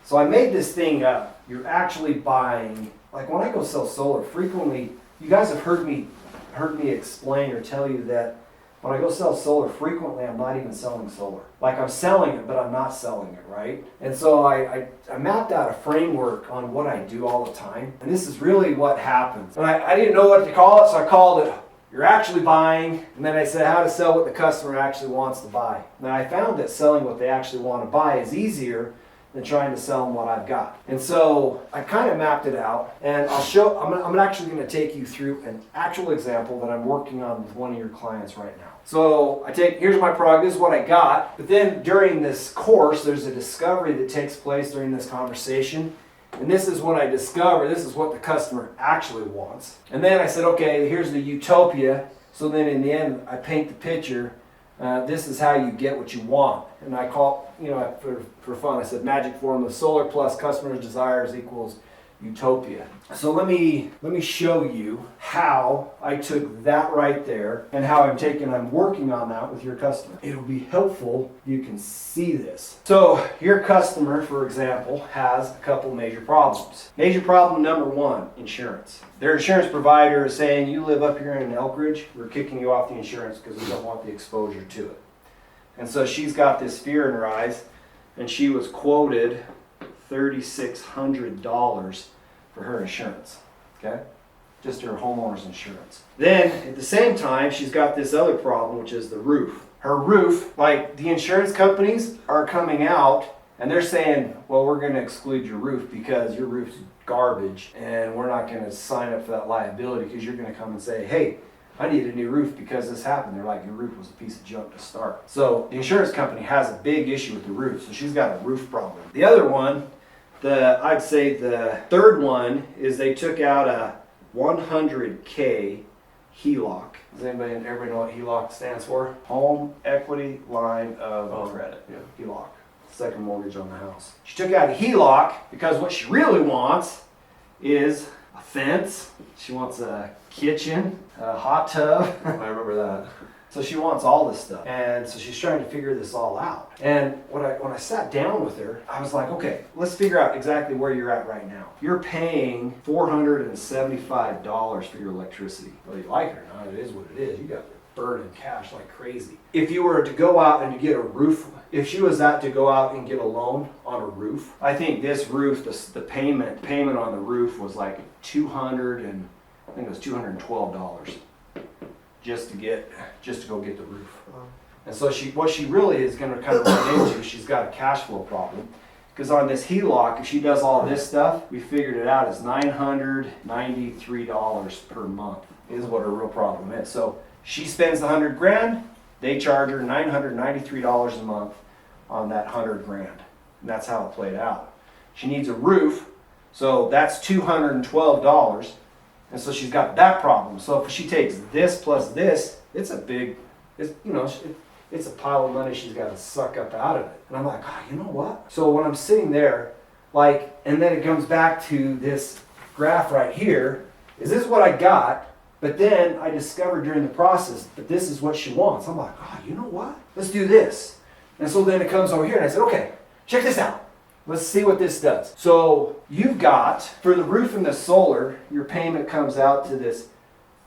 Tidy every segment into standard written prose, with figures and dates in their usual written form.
So I made this thing up. You're actually buying, like when I go sell solar, frequently, you guys have heard me explain or tell you that when I go sell solar, frequently I'm not even selling solar. Like I'm selling it, but I'm not selling it, right? And so I mapped out a framework on what I do all the time. And this is really what happens. And I didn't know what to call it, so I called it, you're actually buying. And then I said how to sell what the customer actually wants to buy. And I found that selling what they actually want to buy is easier than trying to sell them what I've got. And so I kind of mapped it out, and I'm actually going to take you through an actual example that I'm working on with one of your clients right now. So here's my product, this is what I got, but then during this course, there's a discovery that takes place during this conversation, and this is when I discover this is what the customer actually wants. And then I said, okay, here's the utopia, so then in the end, I paint the picture. This is how you get what you want. And I call, for fun, I said magic formula, solar plus customer's desires equals utopia. So let me show you how I took that right there and how I'm working on that with your customer. It'll be helpful if you can see this. So your customer, for example, has a couple major problems. Major problem number one, insurance. Their insurance provider is saying, you live up here in Elkridge, we're kicking you off the insurance because we don't want the exposure to it. And so she's got this fear in her eyes, and she was quoted $3,600 for her insurance, okay? Just her homeowner's insurance. Then, at the same time, she's got this other problem, which is the roof. Her roof, like the insurance companies are coming out and they're saying, well, we're going to exclude your roof because your roof's garbage and we're not going to sign up for that liability because you're going to come and say, hey, I need a new roof because this happened. They're like, your roof was a piece of junk to start. So the insurance company has a big issue with the roof, so she's got a roof problem. The other one, I'd say the third one is they took out a 100K HELOC. Does everybody know what HELOC stands for? Home Equity Line of Credit. Yeah, HELOC. Second mortgage on the house. She took out a HELOC because what she really wants is a fence. She wants a kitchen, a hot tub. I remember that. So she wants all this stuff. And so she's trying to figure this all out. And when I sat down with her, I was like, okay, let's figure out exactly where you're at right now. You're paying $475 for your electricity. Whether you like it or not, it is what it is. You got to burn in cash like crazy. If you were to go out and to get a roof, if she was to go out and get a loan on a roof, I think this roof, the payment on the roof was like $212. Just to go get the roof. And so what she really is going to kind of run into, she's got a cash flow problem. Because on this HELOC, if she does all this stuff, we figured it out, is $993 per month is what her real problem is. So she spends the $100,000, they charge her $993 a month on that $100,000. And that's how it played out. She needs a roof, so that's $212. And so she's got that problem. So if she takes this plus this, it's a pile of money she's got to suck up out of it. And I'm like, oh, you know what? So when I'm sitting there, and then it comes back to this graph right here, is this what I got? But then I discovered during the process that this is what she wants. I'm like, oh, you know what? Let's do this. And so then it comes over here and I said, okay, check this out. Let's see what this does. So you've got, for the roof and the solar, your payment comes out to this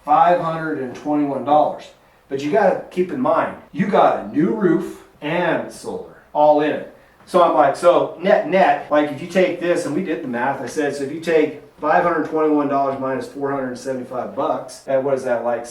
$521. But you got to keep in mind, you got a new roof and solar all in it. So I'm like, so net, like if you take this, and we did the math, I said, so if you take $521 minus $475, what is that, like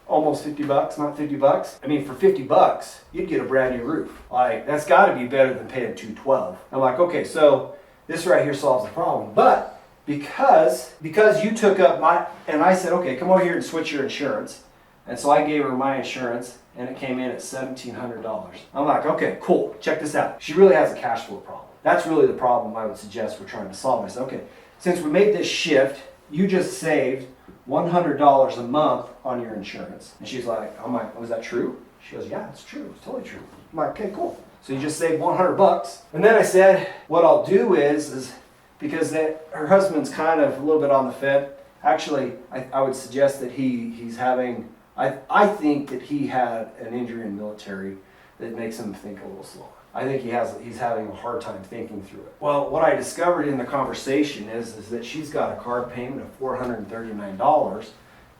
almost $50, not $50? I mean, for $50, you'd get a brand new roof. Like, that's got to be better than paying $212. I'm like, okay, so this right here solves the problem. But because you took up and I said, okay, come over here and switch your insurance. And so I gave her my insurance, and it came in at $1,700. I'm like, okay, cool, check this out. She really has a cash flow problem. That's really the problem I would suggest we're trying to solve. I said, okay, since we made this shift, you just saved $100 a month on your insurance. And she's like, I'm like, oh, is that true? She goes, yeah, it's true. It's totally true. I'm like, okay, cool. So you just saved $100. And then I said, what I'll do is because her husband's kind of a little bit on the fence. Actually, I would suggest that he's having, I think that he had an injury in the military that makes him think a little slower. I think he's having a hard time thinking through it. Well, what I discovered in the conversation is that she's got a car payment of $439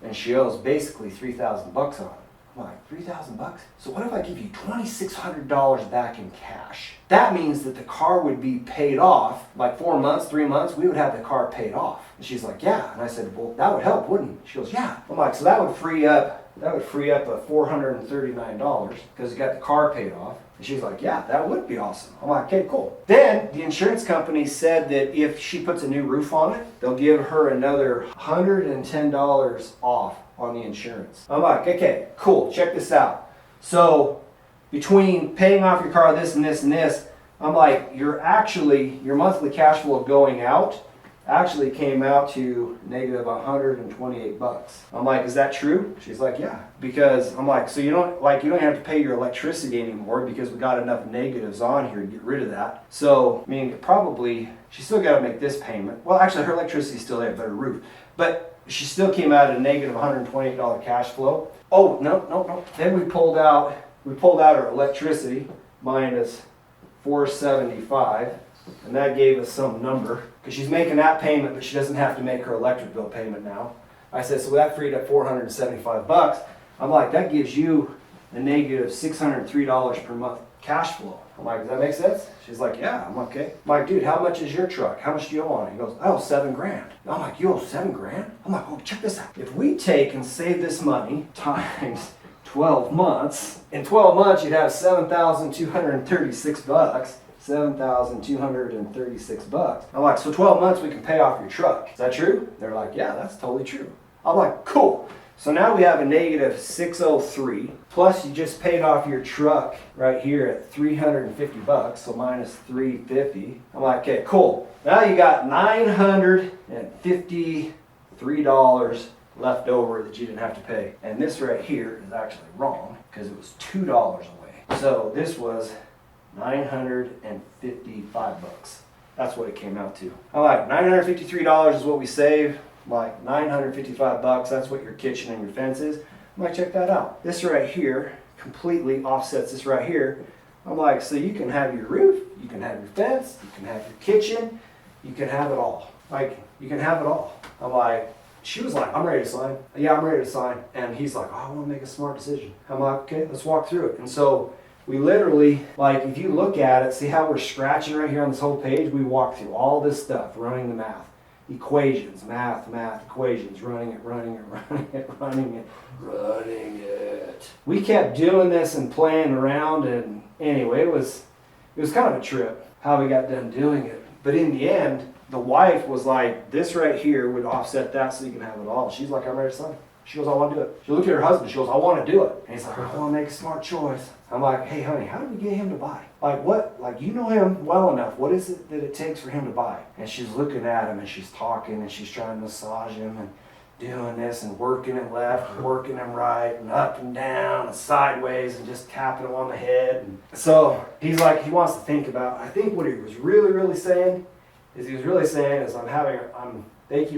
and she owes basically $3,000 on it. I'm like, $3,000? So what if I give you $2,600 back in cash? That means that the car would be paid off, like 4 months, 3 months, we would have the car paid off. And she's like, yeah. And I said, well, that would help, wouldn't it? She goes, yeah. I'm like, so that would free up a $439 because you got the car paid off. And she's like, yeah, that would be awesome. I'm like, okay, cool. Then the insurance company said that if she puts a new roof on it, they'll give her another $110 off on the insurance. I'm like, okay, cool, check this out. So between paying off your car, this and this and this, I'm like, your monthly cash flow going out actually came out to negative $128. I'm like, is that true? She's like, yeah. Because I'm like, so you don't have to pay your electricity anymore because we got enough negatives on here to get rid of that. So, I mean, she still got to make this payment. Well, actually, her electricity's still there, better roof. But she still came out at a negative $128 cash flow. Oh, no. Then we pulled out our electricity minus $475, and that gave us some number because she's making that payment, but she doesn't have to make her electric bill payment now. I said, so that freed up $475. I'm like, that gives you a negative $603 per month cash flow. I'm like, does that make sense? She's like, yeah. I'm like, okay. I'm like, dude, how much is your truck? How much do you owe on it? He goes, I owe $7,000. I'm like, you owe $7,000? I'm like, oh, check this out. If we take and save this money times 12 months, in 12 months you'd have $7,236. $7,236. I'm like, so 12 months we can pay off your truck. Is that true? They're like, yeah, that's totally true. I'm like, cool. So now we have a negative 603, plus you just paid off your truck right here at $350, so minus 350. I'm like, okay, cool. Now you got $953 left over that you didn't have to pay. And this right here is actually wrong because it was $2 away. So this was $955. That's what it came out to. I'm like, $953 is what we save. Like $955, that's what your kitchen and your fence is. I'm like, check that out. This right here completely offsets this right here. I'm like, so you can have your roof, you can have your fence, you can have your kitchen, you can have it all. Like, you can have it all. I'm like, she was like, I'm ready to sign. Yeah, I'm ready to sign. And he's like, oh, I want to make a smart decision. I'm like, okay, let's walk through it. And so we literally, like, if you look at it, see how we're scratching right here on this whole page? We walk through all this stuff, running the math. Equations, math, equations, running it. We kept doing this and playing around, and anyway, it was kind of a trip how we got done doing it. But in the end, the wife was like, this right here would offset that so you can have it all. She's like, I'm ready to sign. She goes, I want to do it. She looked at her husband, she goes, I want to do it. And he's like, I want to make a smart choice. I'm like, hey honey, how do we get him to buy? Like what, like you know him well enough, what is it that it takes for him to buy? And she's looking at him and she's talking and she's trying to massage him and doing this and working him left and working him right and up and down and sideways and just tapping him on the head. And so he's like, he wants to think about, I think what he was really saying is thank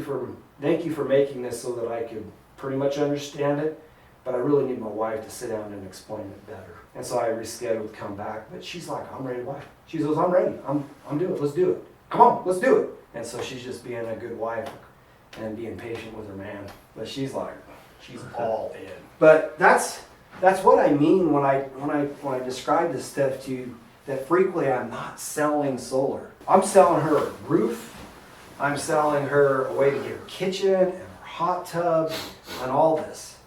you for making this so that I could pretty much understand it, but I really need my wife to sit down and explain it better. And so I rescheduled to come back, but she's like, I'm ready to buy. She goes, I'm ready. I'm doing it. Let's do it. Come on, let's do it. And so she's just being a good wife and being patient with her man. But she's like, she's all in. But that's what I mean when I describe this stuff to you, that frequently I'm not selling solar. I'm selling her a roof. I'm selling her a way to get her kitchen and her hot tub and all this.